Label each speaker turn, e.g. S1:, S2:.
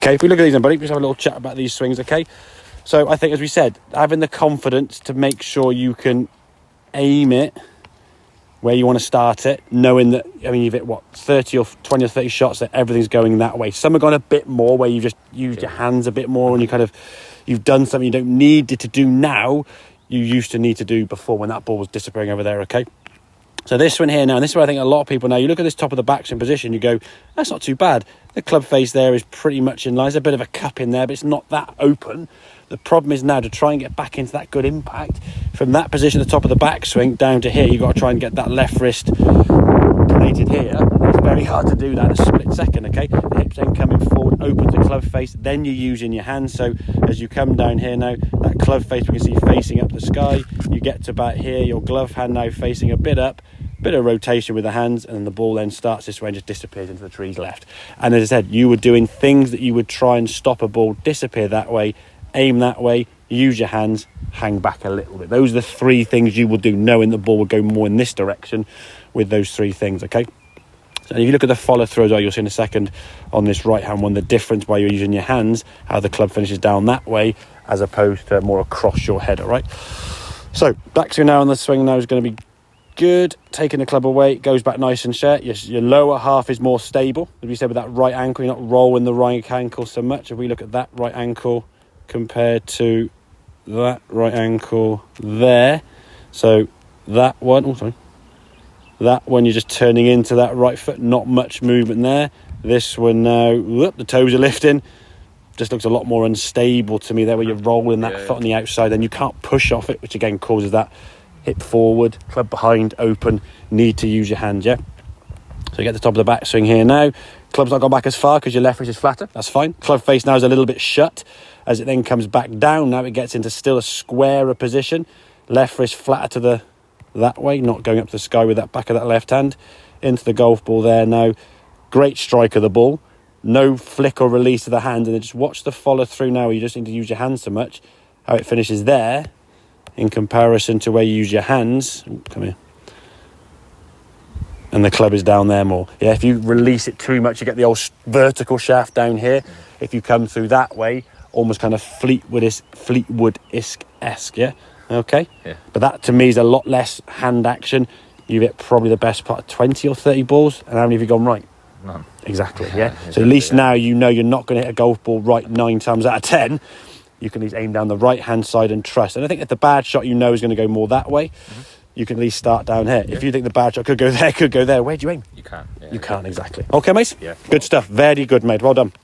S1: Okay, if we look at these then, buddy, let's have a little chat about these swings, okay? So I think, as we said, having the confidence to make sure you can aim it where you want to start it, knowing that, I mean, you've hit, 30 or 20 or 30 shots that everything's going that way. Some have gone a bit more where you've just used your hands a bit more and you've done something you don't need it to do now, you used to need to do before when that ball was disappearing over there, okay? So this one here now, and this is where I think a lot of people now, you look at this top of the backswing position, you go, that's not too bad. The club face there is pretty much in line. There's a bit of a cup in there, but it's not that open. The problem is now to try and get back into that good impact from that position at the top of the backswing down to here, you've got to try and get that left wrist plated here. It's very hard to do that in a split second, okay? The hips then coming forward, open to club face, then you're using your hands. So as you come down here now, that club face we can see facing up the sky. You get to about here, your glove hand now facing a bit up, bit of rotation with the hands, and then the ball then starts this way and just disappears into the trees left. And as I said, you were doing things that you would try and stop a ball disappear that way, aim that way, use your hands, hang back a little bit. Those are the three things you will do, knowing the ball will go more in this direction with those three things, okay? So if you look at the follow through as well, you'll see in a second on this right hand one, the difference while you're using your hands, how the club finishes down that way as opposed to more across your head, all right? So backswing now on the swing now is going to be good. Taking the club away, it goes back nice and straight. Your lower half is more stable. As we said, with that right ankle, you're not rolling the right ankle so much. If we look at that right ankle compared to that right ankle there, so that one, that one you're just turning into that right foot, not much movement there. This one now, the toes are lifting, just looks a lot more unstable to me there, where you're rolling that foot on the outside, and you can't push off it, which again causes that hip forward, club behind, open, need to use your hands, yeah? So you get the top of the backswing here now. Club's not gone back as far because your left wrist is flatter. That's fine. Club face now is a little bit shut. As it then comes back down, now it gets into still a squarer position. Left wrist flatter to that way, not going up to the sky with that back of that left hand. Into the golf ball there now. Great strike of the ball. No flick or release of the hand. And then just watch the follow through now where you just need to use your hands so much. How it finishes there in comparison to where you use your hands. Ooh, come here. And the club is down there more. Yeah, if you release it too much, you get the old vertical shaft down here. If you come through that way, almost kind of Fleetwood-esque, yeah? Okay? Yeah. But that, to me, is a lot less hand action. You get probably the best part of 20 or 30 balls. And how many have you gone right?
S2: None.
S1: Exactly, yeah? So at least now you know you're not going to hit a golf ball right 9 times out of 10. You can at least aim down the right-hand side and trust. And I think if the bad shot you know is going to go more that way, you can at least start down here. Yeah. If you think the bad shot could go there, where do you aim?
S2: You can't. Yeah,
S1: you can't, exactly. Okay, mate?
S2: Yeah.
S1: Good stuff. Very good, mate. Well done.